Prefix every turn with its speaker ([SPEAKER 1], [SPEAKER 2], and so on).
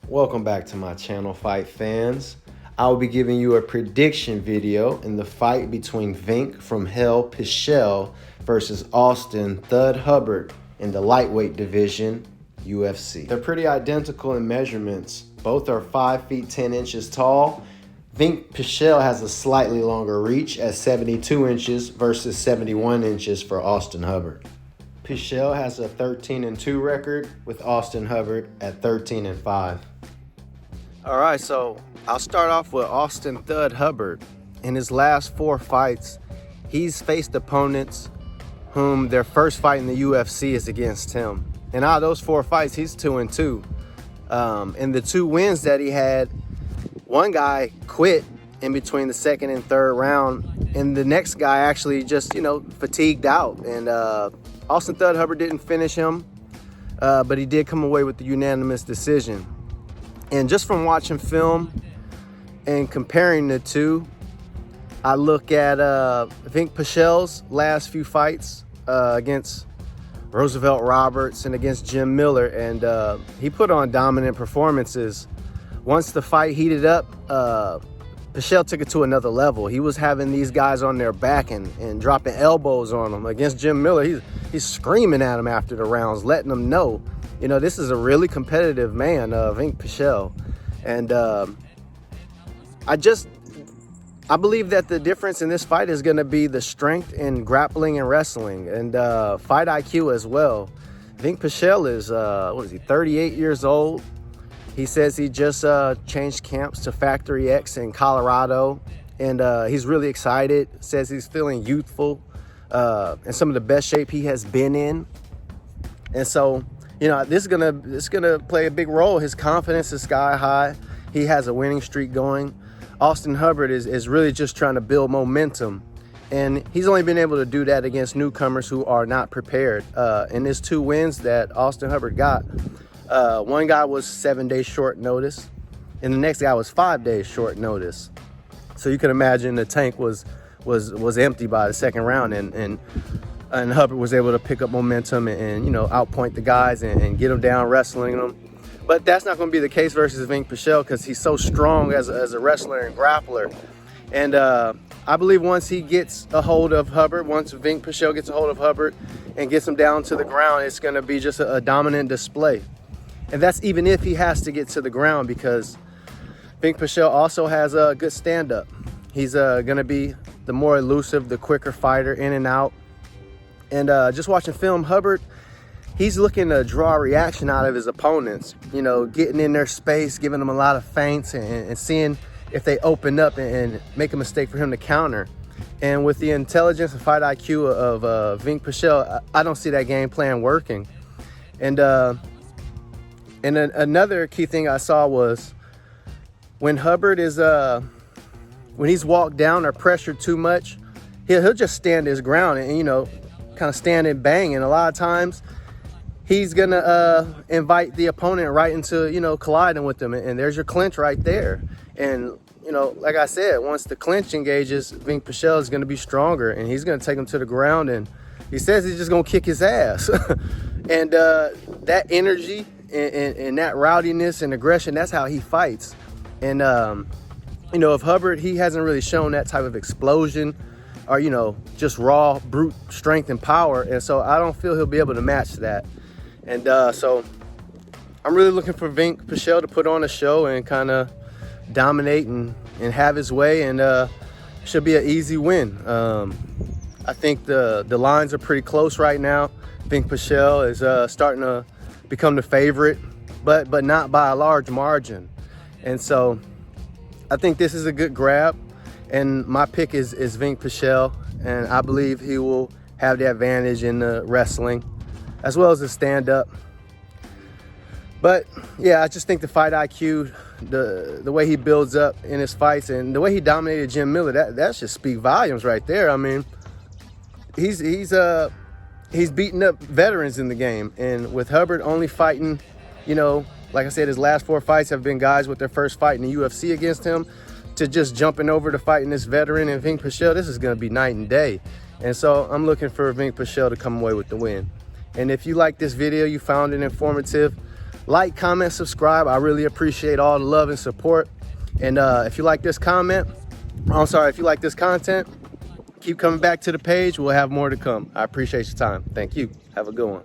[SPEAKER 1] Welcome back to my channel, fight fans. I will be giving you a prediction video in the fight between Vinc from Pichel versus Austin Thud Hubbard in the lightweight division, UFC. They're pretty identical in measurements. Both are 5 feet 10 inches tall. Vinc Pichel has a slightly longer reach at 72 inches versus 71 inches for Austin Hubbard. Pichel has a 13-2 record with Austin Hubbard at 13-5. All right, so I'll start off with Austin Thud Hubbard. In his last 4 fights, he's faced opponents whom their first fight in the UFC is against him. And out of those 4 fights, he's 2-2. In the 2 wins that he had, one guy quit in between the second and third round, and the next guy actually just, fatigued out. And Austin Thud Hubbard didn't finish him, but he did come away with the unanimous decision. And just from watching film and comparing the two, I look at Vinc Pichel's last few fights against Roosevelt Roberts and against Jim Miller, and he put on dominant performances. Once the fight heated up, Pichel took it to another level. He was having these guys on their back and dropping elbows on them. Against Jim Miller, he's screaming at him after the rounds, letting them know, this is a really competitive man, Vinc Pichel. And I believe that the difference in this fight is going to be the strength in grappling and wrestling, and fight IQ as well. Vinc Pichel is, 38 years old. He says he just changed camps to Factory X in Colorado, and he's really excited. Says he's feeling youthful and some of the best shape he has been in. And so, this is gonna play a big role. His confidence is sky high. He has a winning streak going. Austin Hubbard is really just trying to build momentum, and he's only been able to do that against newcomers who are not prepared. In his 2 wins that Austin Hubbard got, one guy was 7 days short notice, and the next guy was 5 days short notice. So you can imagine the tank was empty by the second round, and Hubbard was able to pick up momentum and outpoint the guys and get them down, wrestling them. But that's not going to be the case versus Vinc Pichel, because he's so strong as a wrestler and grappler. And I believe once he gets a hold of Hubbard, once Vinc Pichel gets a hold of Hubbard and gets him down to the ground, it's going to be just a dominant display. And that's even if he has to get to the ground, because Vinc Pichel also has a good stand-up. He's going to be the more elusive, the quicker fighter, in and out. And just watching film, Hubbard, he's looking to draw a reaction out of his opponents, getting in their space, giving them a lot of feints and seeing if they open up and make a mistake for him to counter. And with the intelligence and fight IQ of Vinc Pichel, I don't see that game plan working. And another key thing I saw was when Hubbard is, when he's walked down or pressured too much, he'll just stand his ground and, kind of stand and bang. And a lot of times he's going to invite the opponent right into, colliding with them. And there's your clinch right there. And, like I said, once the clinch engages, Vinc Pichel is going to be stronger, and he's going to take him to the ground. And he says he's just going to kick his ass. And that energy and that rowdiness and aggression, that's how he fights. And, if Hubbard, he hasn't really shown that type of explosion or, just raw, brute strength and power. And so I don't feel he'll be able to match that. And so I'm really looking for Vinc Pichel to put on a show and kind of dominate and have his way, and should be an easy win. I think the lines are pretty close right now. Vinc Pichel is starting to become the favorite, but not by a large margin. And so I think this is a good grab, and my pick is Vinc Pichel, and I believe he will have the advantage in the wrestling as well as the stand-up. But yeah, I just think the fight IQ, the way he builds up in his fights, and the way he dominated Jim Miller, that should speak volumes right there. I mean, he's beating up veterans in the game, and with Hubbard only fighting, like I said, his last 4 fights have been guys with their first fight in the UFC against him, to just jumping over to fighting this veteran and Vinc Pichel. This is going to be night and day. And so I'm looking for Vinc Pichel to come away with the win. And if you like this video, you found it informative, Like, comment, subscribe. I really appreciate all the love and support. And if you like this content, keep coming back to the page. We'll have more to come. I appreciate your time. Thank you. Have a good one.